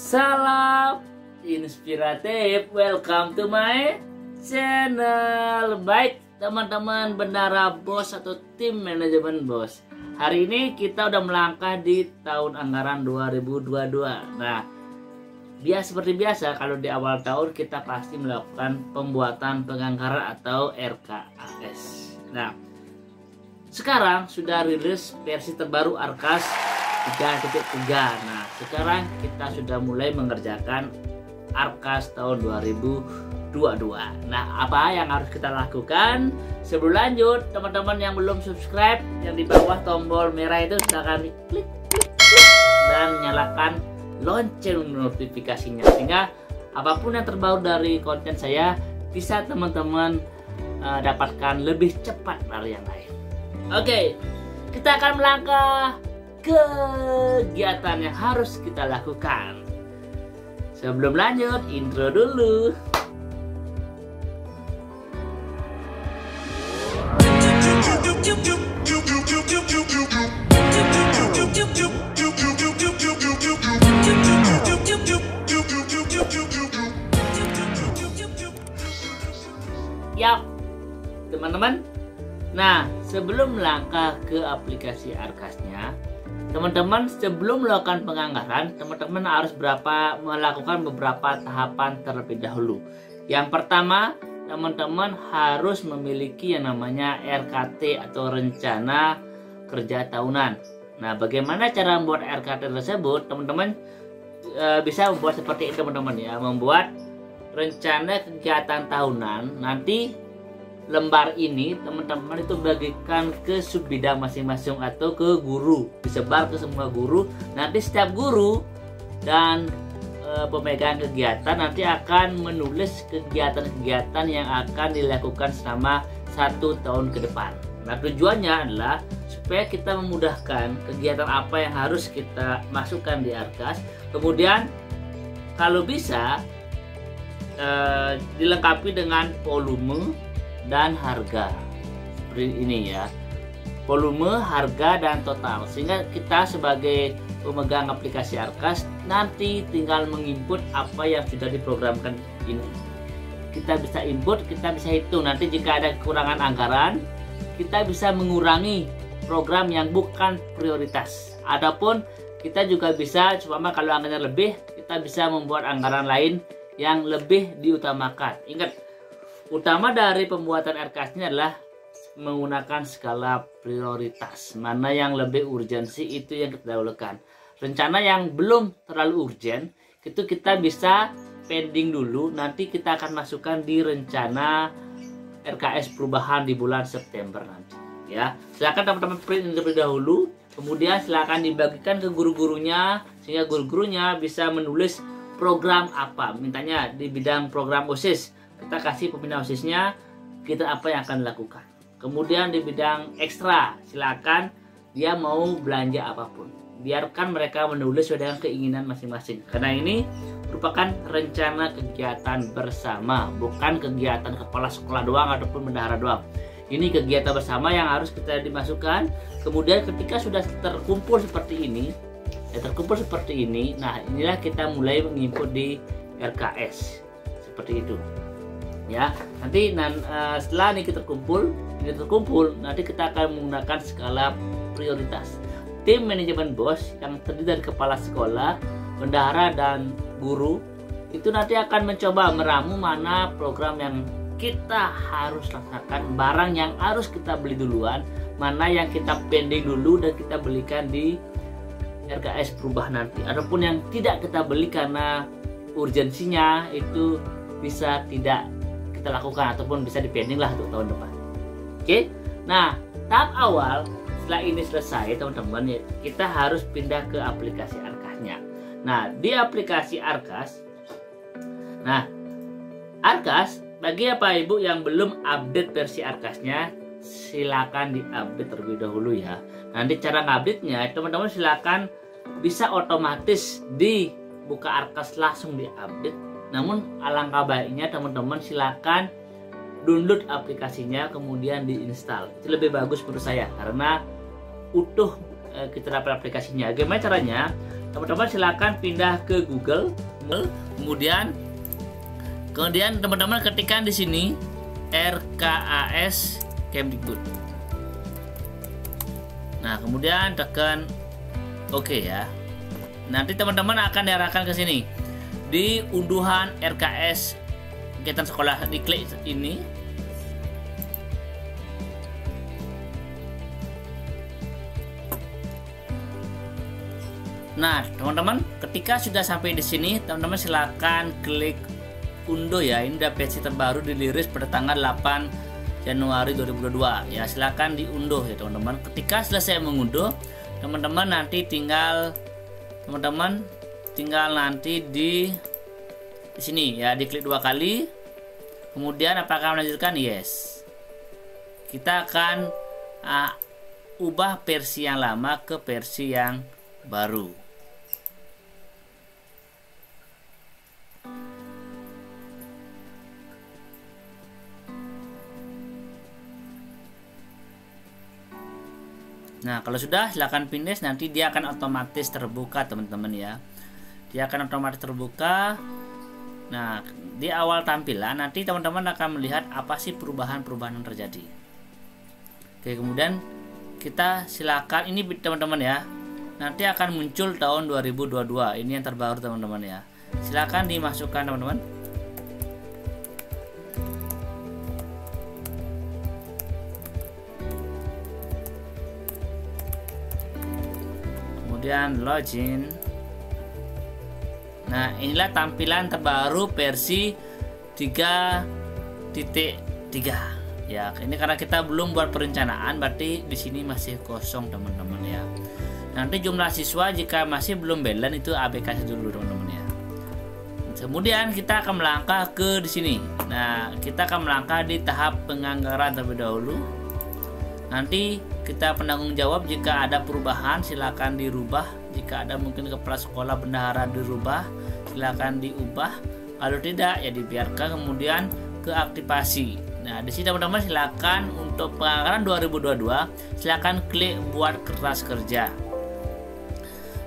Salam inspiratif, welcome to my channel. Baik teman-teman bendara bos atau tim manajemen bos, hari ini kita udah melangkah di tahun anggaran 2022. Nah, seperti biasa kalau di awal tahun kita pasti melakukan pembuatan penganggaran atau RKAS. Nah, sekarang sudah rilis versi terbaru Arkas 3.3. Nah, sekarang kita sudah mulai mengerjakan Arkas tahun 2022. Nah, apa yang harus kita lakukan? Sebelum lanjut, teman-teman yang belum subscribe, yang di bawah tombol merah itu silahkan klik dan nyalakan lonceng notifikasinya, sehingga apapun yang terbaru dari konten saya bisa teman-teman dapatkan lebih cepat dari yang lain. Oke, kita akan melangkah kegiatan yang harus kita lakukan. Sebelum lanjut, intro dulu. Yap, teman-teman. Nah, sebelum melangkah ke aplikasi Arkasnya, teman-teman sebelum melakukan penganggaran, teman-teman harus melakukan beberapa tahapan terlebih dahulu. Yang pertama, teman-teman harus memiliki yang namanya RKT atau rencana kerja tahunan. Nah, bagaimana cara membuat RKT tersebut? Teman-teman bisa membuat seperti ini, teman-teman ya, membuat rencana kegiatan tahunan. Nanti lembar ini teman-teman itu bagikan ke subbidang masing-masing atau ke guru, disebar ke semua guru. Nanti setiap guru dan pemegang kegiatan nanti akan menulis kegiatan-kegiatan yang akan dilakukan selama 1 tahun ke depan. Nah, tujuannya adalah supaya kita memudahkan kegiatan apa yang harus kita masukkan di Arkas. Kemudian kalau bisa dilengkapi dengan volume dan harga seperti ini ya, volume, harga, dan total, sehingga kita sebagai pemegang aplikasi Arkas nanti tinggal menginput apa yang sudah diprogramkan ini. Kita bisa input, kita bisa hitung. Nanti jika ada kekurangan anggaran, kita bisa mengurangi program yang bukan prioritas. Adapun kita juga bisa, cuma kalau anggarannya lebih, kita bisa membuat anggaran lain yang lebih diutamakan. Ingat, utama dari pembuatan RKAS-nya adalah menggunakan skala prioritas. Mana yang lebih urgensi itu yang kita dahulukan. Rencana yang belum terlalu urgen itu kita bisa pending dulu. Nanti kita akan masukkan di rencana RKAS perubahan di bulan September nanti. Ya, silakan teman-teman print terlebih dahulu. Kemudian silakan dibagikan ke guru-gurunya sehingga guru-gurunya bisa menulis program apa. Mintanya di bidang program OSIS. Kita kasih pembina OSISnya, kita apa yang akan dilakukan. Kemudian di bidang ekstra, silakan dia mau belanja apapun. Biarkan mereka menulis sesuai dengan keinginan masing-masing. Karena ini merupakan rencana kegiatan bersama, bukan kegiatan kepala sekolah doang ataupun bendahara doang. Ini kegiatan bersama yang harus kita dimasukkan. Kemudian ketika sudah terkumpul seperti ini, nah inilah kita mulai menginput di RKAS seperti itu. Ya, nanti setelah ini terkumpul, nanti kita akan menggunakan skala prioritas. Tim manajemen bos yang terdiri dari kepala sekolah, bendahara, dan guru itu nanti akan mencoba meramu mana program yang kita harus laksanakan, barang yang harus kita beli duluan, mana yang kita pending dulu dan kita belikan di RKAS perubahan nanti. Adapun yang tidak kita beli karena urgensinya itu bisa tidak kita lakukan ataupun bisa dipending lah untuk tahun depan. Oke, nah tahap awal setelah ini selesai teman-teman, ya, kita harus pindah ke aplikasi Arkasnya. Nah, di aplikasi Arkas, Arkas bagi apa ibu yang belum update versi Arkasnya, silakan diupdate terlebih dahulu ya. Nanti cara ngupdate-nya teman-teman silakan bisa otomatis dibuka Arkas langsung diupdate. Namun alangkah baiknya teman-teman silakan download aplikasinya kemudian diinstal. Itu lebih bagus menurut saya karena utuh kita dapat aplikasinya. Bagaimana caranya? teman-teman silakan pindah ke Google. Kemudian teman-teman ketikkan di sini RKAS Kemdikbud. Nah, kemudian tekan oke ya. Nanti teman-teman akan diarahkan ke sini. Di unduhan RKS kegiatan sekolah, diklik ini. Nah, teman-teman, ketika sudah sampai di sini, teman-teman silakan klik unduh ya. Ini udah versi terbaru, dirilis pada tanggal 8 Januari 2022 ya. Silakan diunduh ya teman-teman. Ketika selesai mengunduh, teman-teman nanti tinggal nanti di sini ya, diklik 2 kali. Kemudian apakah melanjutkan? Yes. Kita akan ubah versi yang lama ke versi yang baru. Nah, kalau sudah silakan finish, nanti dia akan otomatis terbuka teman-teman ya. Dia akan otomatis terbuka. Nah, di awal tampilan nanti teman-teman akan melihat apa sih perubahan-perubahan yang terjadi. Oke, kemudian kita silakan ini teman-teman ya. Nanti akan muncul tahun 2022. Ini yang terbaru teman-teman ya. Silakan dimasukkan teman-teman. Kemudian login. Nah, inilah tampilan terbaru versi 3.3 ya. Ini karena kita belum buat perencanaan, berarti di sini masih kosong teman-teman ya. Nanti jumlah siswa jika masih belum balance itu ABK dulu teman-teman ya. Kemudian kita akan melangkah ke di sini. Nah, kita akan melangkah di tahap penganggaran terlebih dahulu. Nanti kita penanggung jawab, jika ada perubahan silakan dirubah. Jika ada mungkin kepala sekolah bendahara dirubah, silakan diubah. Kalau tidak ya dibiarkan. Kemudian ke aktivasi. Nah, di sini teman-teman silakan untuk penganggaran 2022 silakan klik buat kertas kerja.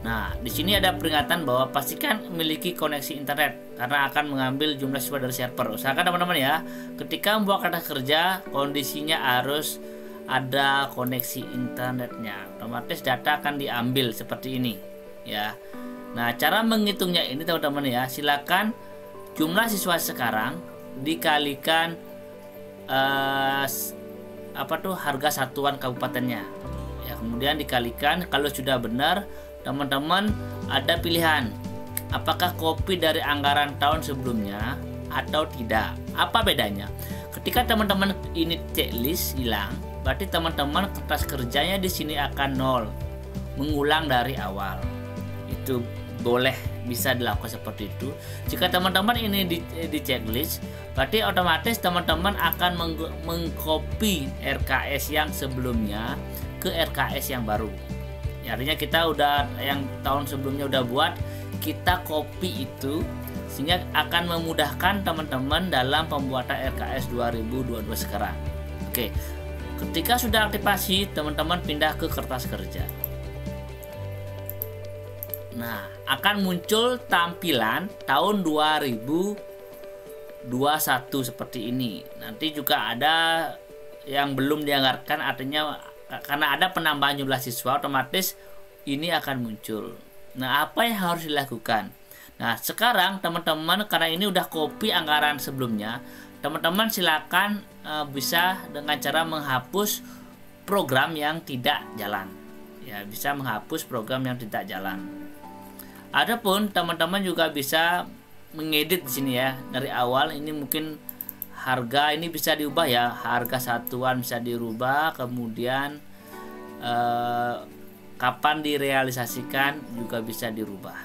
Nah, di sini ada peringatan bahwa pastikan memiliki koneksi internet karena akan mengambil jumlah siswa dari server. Usahakan teman-teman ya, ketika membuat kertas kerja kondisinya harus ada koneksi internetnya, otomatis data akan diambil seperti ini ya. Nah, cara menghitungnya ini teman-teman ya, silakan jumlah siswa sekarang dikalikan harga satuan kabupatennya ya, kemudian dikalikan. Kalau sudah benar, teman-teman ada pilihan apakah copy dari anggaran tahun sebelumnya atau tidak. Apa bedanya? Ketika teman-teman ini checklist hilang, berarti teman-teman kertas kerjanya di sini akan 0, mengulang dari awal. Itu boleh, bisa dilakukan seperti itu. Jika teman-teman ini di checklist, berarti otomatis teman-teman akan mengcopy RKS yang sebelumnya ke RKS yang baru. Ya, artinya kita udah yang tahun sebelumnya udah buat, kita copy itu sehingga akan memudahkan teman-teman dalam pembuatan RKS 2022 sekarang. Oke. Ketika sudah aktivasi, teman-teman pindah ke kertas kerja. Nah, akan muncul tampilan tahun 2021 seperti ini. Nanti juga ada yang belum dianggarkan, artinya karena ada penambahan jumlah siswa, otomatis ini akan muncul. Nah, apa yang harus dilakukan? Nah, sekarang teman-teman karena ini udah copy anggaran sebelumnya, teman-teman silakan bisa dengan cara menghapus program yang tidak jalan. Ya, bisa menghapus program yang tidak jalan. Adapun teman-teman juga bisa mengedit di sini ya. Dari awal ini mungkin harga ini bisa diubah ya. Harga satuan bisa dirubah, kemudian kapan direalisasikan juga bisa dirubah.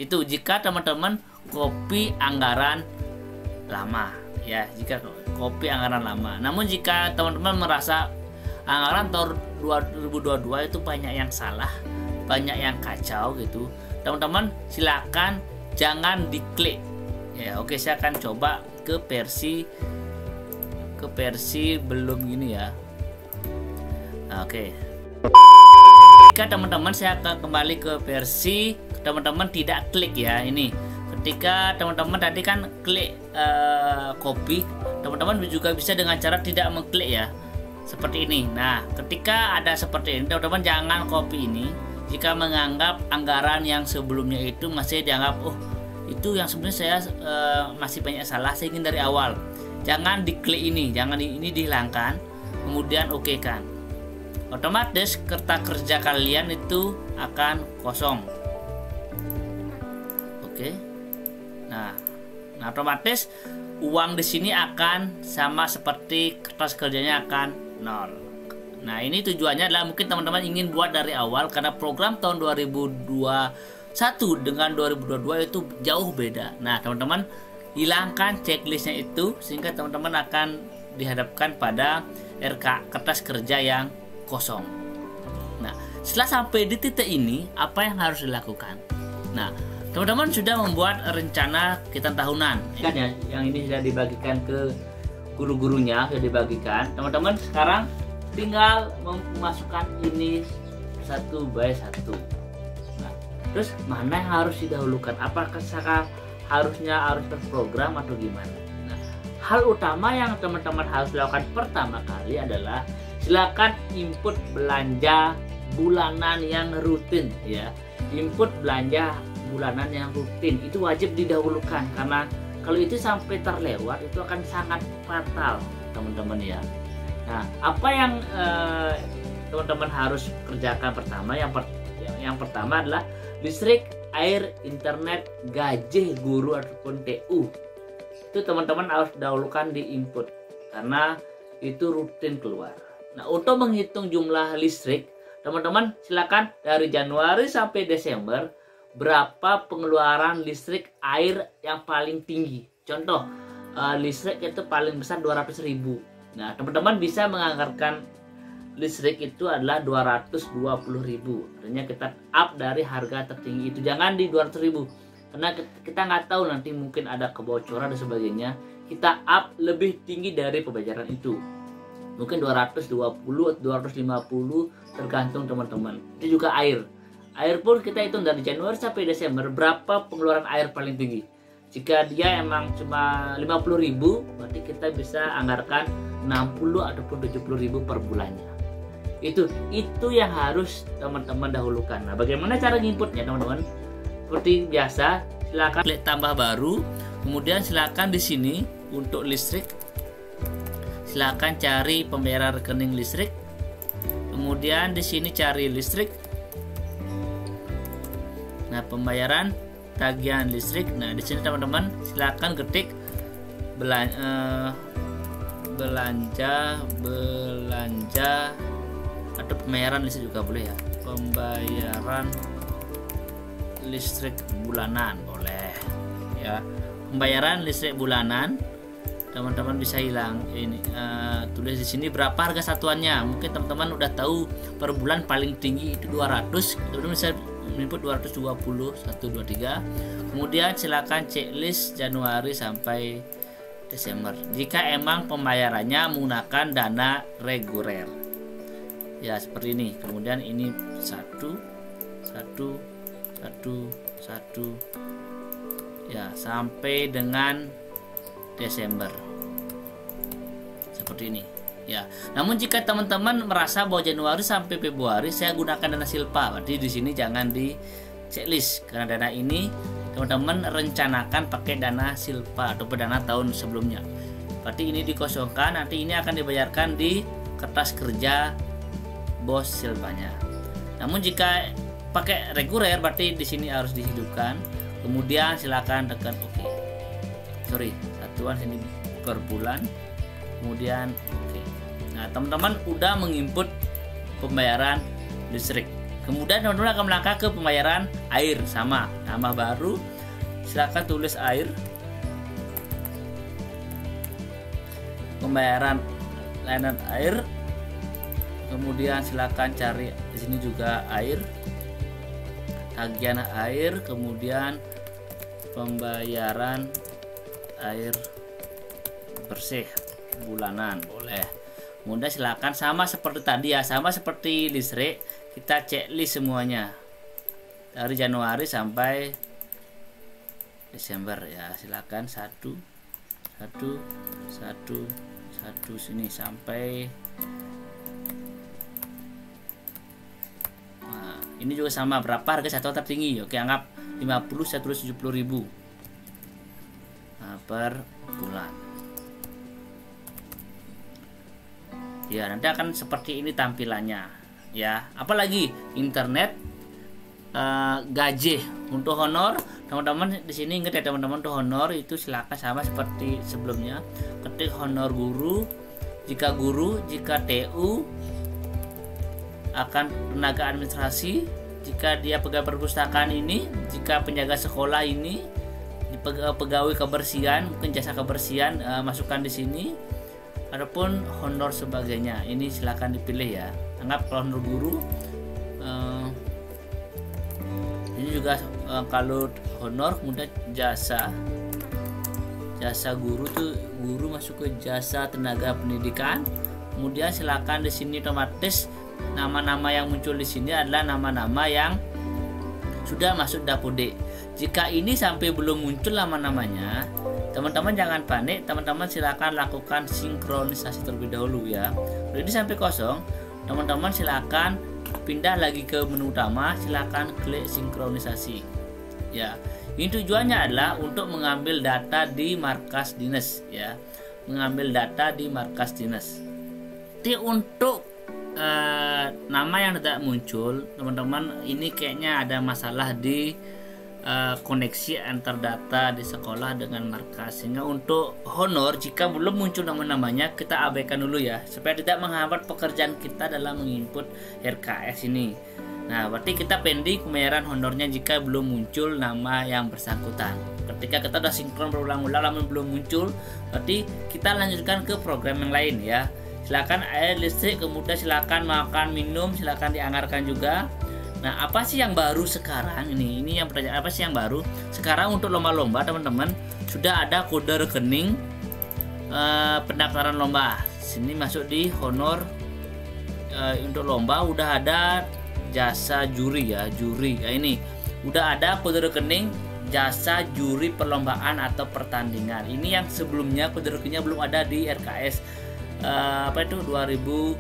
Itu jika teman-teman copy anggaran lama ya, jika copy anggaran lama. Namun jika teman-teman merasa anggaran tahun 2022 itu banyak yang salah, banyak yang kacau gitu, teman-teman silakan jangan diklik ya. Oke, saya akan coba ke versi belum gini ya. Nah, oke. jika teman-teman, saya akan kembali ke versi teman-teman tidak klik ya. Ini ketika teman-teman tadi kan klik copy, teman-teman juga bisa dengan cara tidak mengklik ya, seperti ini. Nah, ketika ada seperti ini, teman-teman jangan copy ini jika menganggap anggaran yang sebelumnya itu masih dianggap, oh itu yang sebenarnya saya masih banyak salah, saya ingin dari awal. Jangan diklik ini, jangan ini dihilangkan, kemudian oke kan. Otomatis kertas kerja kalian itu akan kosong. Oke. Nah, otomatis uang di sini akan sama seperti kertas kerjanya akan nol. Nah, ini tujuannya adalah mungkin teman-teman ingin buat dari awal, karena program tahun 2021 dengan 2022 itu jauh beda. Nah, teman-teman hilangkan checklistnya itu sehingga teman-teman akan dihadapkan pada kertas kerja yang kosong. Nah, setelah sampai di titik ini, apa yang harus dilakukan? Nah, teman-teman sudah membuat rencana kita tahunan kan ya, yang ini sudah dibagikan ke guru-gurunya, sudah dibagikan. Teman-teman sekarang tinggal memasukkan ini satu by satu. Nah, terus mana yang harus didahulukan? Apakah harusnya terprogram atau gimana? Nah, hal utama yang teman-teman harus lakukan pertama kali adalah silakan input belanja bulanan yang rutin ya. Input belanja bulanan yang rutin itu wajib didahulukan, karena kalau itu sampai terlewat itu akan sangat fatal teman-teman ya. Nah, apa yang teman-teman harus kerjakan pertama? Yang pertama adalah listrik, air, internet, gaji guru ataupun TU. Itu teman-teman harus dahulukan di input karena itu rutin keluar. Nah, untuk menghitung jumlah listrik, teman-teman silakan dari Januari sampai Desember berapa pengeluaran listrik air yang paling tinggi. Contoh, listrik itu paling besar 200.000. Nah, teman-teman bisa menganggarkan listrik itu adalah 220.000. Artinya kita up dari harga tertinggi itu, jangan di 200.000. Karena kita nggak tahu nanti mungkin ada kebocoran dan sebagainya. Kita up lebih tinggi dari pembayaran itu. Mungkin 220, 250 tergantung teman-teman. Itu juga air. Air pun kita hitung dari Januari sampai Desember berapa pengeluaran air paling tinggi. Jika dia emang cuma 50.000, berarti kita bisa anggarkan 60 ataupun 70.000 per bulannya. Itu yang harus teman-teman dahulukan. Nah, bagaimana cara inputnya teman-teman? Seperti biasa, silakan klik tambah baru, kemudian silakan di sini untuk listrik, silakan cari pembayaran rekening listrik, kemudian di sini cari listrik. Nah, pembayaran tagihan listrik. Nah, di sini teman-teman silakan ketik belanja atau pembayaran listrik juga boleh ya. Pembayaran listrik bulanan boleh ya. Pembayaran listrik bulanan teman-teman bisa hilang ini tulis di sini berapa harga satuannya. Mungkin teman-teman udah tahu per bulan paling tinggi itu 200, teman-teman bisa input 220 123. Kemudian silakan checklist Januari sampai Desember jika emang pembayarannya menggunakan dana reguler ya, seperti ini. Kemudian ini 1 ya sampai dengan Desember seperti ini ya. Namun jika teman-teman merasa bahwa Januari sampai Februari saya gunakan dana silpa, berarti di sini jangan di checklist, karena dana ini teman-teman rencanakan pakai dana silpa atau dana tahun sebelumnya. Berarti ini dikosongkan, nanti ini akan dibayarkan di kertas kerja bos silpanya. Namun jika pakai reguler berarti di sini harus dihidupkan. Kemudian silakan tekan OK. Satuan sini per bulan. Kemudian OK. Nah, teman-teman udah menginput pembayaran listrik. Kemudian teman-teman akan melangkah ke pembayaran air, sama nama baru. Silakan tulis air. Pembayaran layanan air. Kemudian silakan cari di sini juga air. Tagihan air, kemudian pembayaran air bersih bulanan boleh. Kemudian silakan sama seperti tadi ya, sama seperti listrik, kita checklist semuanya dari Januari sampai Desember ya. Silakan satu sini sampai. Nah, ini juga sama, berapa harga satu tertinggi. Oke, anggap 50 170.000 per bulan. Ya, nanti akan seperti ini tampilannya ya. Apalagi internet, gaji untuk honor, teman-teman di sini ingat ya teman-teman, untuk honor itu silakan sama seperti sebelumnya, ketik honor guru. Jika guru, jika TU akan tenaga administrasi, jika dia pegawai perpustakaan ini, jika penjaga sekolah ini, pegawai kebersihan, mungkin jasa kebersihan, masukkan di sini. Adapun honor sebagainya ini silakan dipilih ya. Anggap kalau honor guru, ini juga kalau honor, kemudian jasa guru tuh, guru masuk ke jasa tenaga pendidikan. Kemudian silakan di sini otomatis nama-nama yang muncul di sini adalah nama-nama yang sudah masuk Dapodik. Jika ini sampai belum muncul nama-namanya, teman-teman jangan panik, teman-teman silakan lakukan sinkronisasi terlebih dahulu ya. Kalau ini sampai kosong, teman-teman silakan pindah lagi ke menu utama, silakan klik sinkronisasi ya. Ini tujuannya adalah untuk mengambil data di markas dinas ya, mengambil data di markas dinas. Jadi untuk nama yang tidak muncul, teman-teman, ini kayaknya ada masalah di koneksi antar data di sekolah dengan markas, sehingga untuk honor jika belum muncul nama-namanya kita abaikan dulu ya, supaya tidak menghambat pekerjaan kita dalam menginput RKS ini. Nah, berarti kita pending pembayaran honornya jika belum muncul nama yang bersangkutan. Ketika kita sudah sinkron berulang-ulang namun belum muncul, berarti kita lanjutkan ke program yang lain ya. Silakan air, listrik, kemudian silakan makan, minum, silakan dianggarkan juga. Nah, apa sih yang baru sekarang ini? Ini yang pertanyaan, apa sih yang baru? Sekarang untuk lomba-lomba teman-teman sudah ada kode rekening pendaftaran lomba. Sini masuk di honor, untuk lomba udah ada jasa juri ya, juri. Nah, ini udah ada kode rekening jasa juri perlombaan atau pertandingan. Ini yang sebelumnya kode rekeningnya belum ada di RKS 2021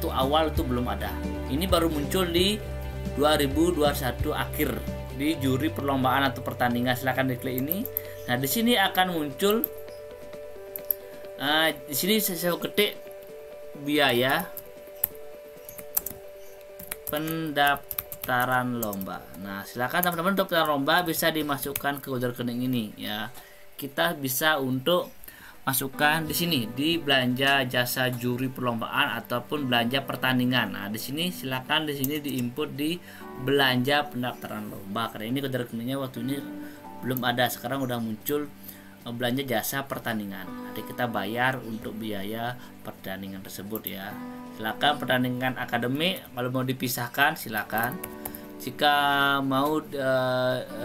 awal, itu belum ada. Ini baru muncul di 2021 akhir di juri perlombaan atau pertandingan. Silahkan diklik ini. Nah, di sini akan muncul di sini saya ketik biaya pendaftaran lomba. Nah, silakan teman-teman, pendaftaran lomba bisa dimasukkan ke kode rekening ini ya. Kita bisa untuk masukkan di sini di belanja jasa juri perlombaan ataupun belanja pertandingan. Nah, di sini silakan di sini diinput di belanja pendaftaran lomba. Karena ini kode rekeningnya waktu ini belum ada, sekarang udah muncul belanja jasa pertandingan. Nanti kita bayar untuk biaya pertandingan tersebut ya. Silakan pertandingan akademik, kalau mau dipisahkan silakan. Jika mau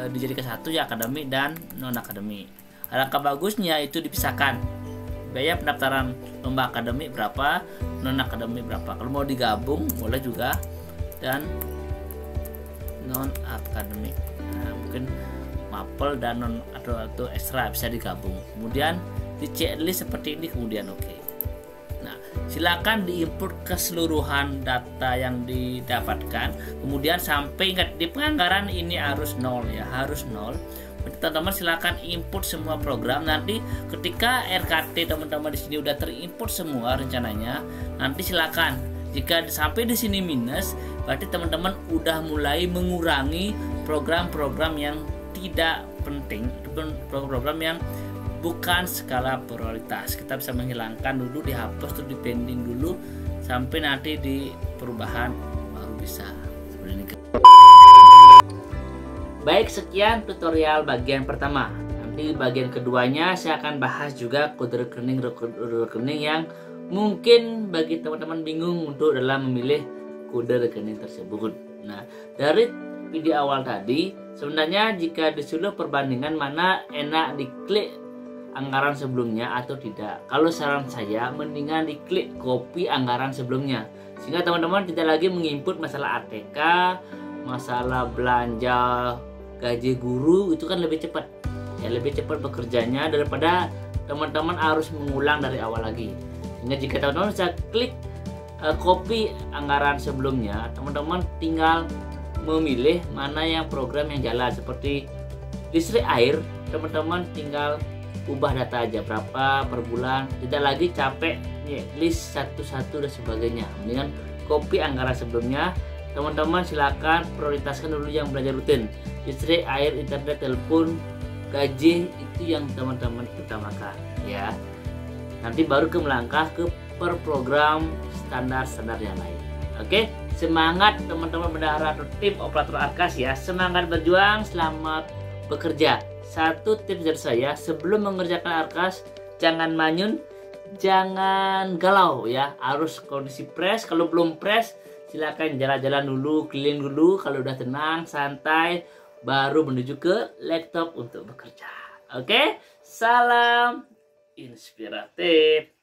dijadikan satu ya akademik dan non akademik. Alangkah bagusnya itu dipisahkan. Biaya pendaftaran lomba akademik berapa, non akademik berapa. Kalau mau digabung boleh juga, dan non akademik. Nah, mungkin mapel dan non atau ekstra bisa digabung. Kemudian di checklist seperti ini, kemudian oke. Nah, silakan diinput keseluruhan data yang didapatkan. Kemudian sampai ingat di penganggaran ini harus nol ya, harus nol. Teman-teman silakan input semua program. Nanti ketika RKT teman-teman di sini udah terinput semua rencananya, nanti silakan jika sampai di sini minus, berarti teman-teman udah mulai mengurangi program-program yang tidak penting, program-program yang bukan skala prioritas. Kita bisa menghilangkan dulu, dihapus tuh, di pending dulu sampai nanti di perubahan baru bisa seperti ini. Baik, sekian tutorial bagian pertama. Nanti bagian keduanya saya akan bahas juga kode rekening yang mungkin bagi teman-teman bingung untuk dalam memilih kode rekening tersebut. Nah, dari video awal tadi sebenarnya jika disuruh perbandingan mana enak diklik anggaran sebelumnya atau tidak. Kalau saran saya mendingan diklik copy anggaran sebelumnya, sehingga teman-teman tidak lagi menginput masalah ATK, masalah belanja gaji guru, itu kan lebih cepat ya, lebih cepat bekerjanya daripada teman-teman harus mengulang dari awal lagi. Sehingga jika teman-teman bisa klik copy anggaran sebelumnya, teman-teman tinggal memilih mana yang program yang jalan. Seperti listrik air, teman-teman tinggal ubah data aja berapa per bulan, tidak lagi capek list satu-satu dan sebagainya. Mendingan copy anggaran sebelumnya. Teman-teman silakan prioritaskan dulu yang belanja rutin, listrik, air, internet, telepon, gaji, itu yang teman-teman utamakan ya. Nanti baru melangkah ke per program standar-standar yang lain. Oke, semangat teman-teman bendahara atau tim operator Arkas ya. Semangat berjuang, selamat bekerja. Satu tips dari saya, sebelum mengerjakan Arkas, jangan manyun, jangan galau ya. Harus kondisi press. Kalau belum press, silakan jalan-jalan dulu, keliling dulu. Kalau udah tenang, santai, baru menuju ke laptop untuk bekerja. Oke, salam inspiratif.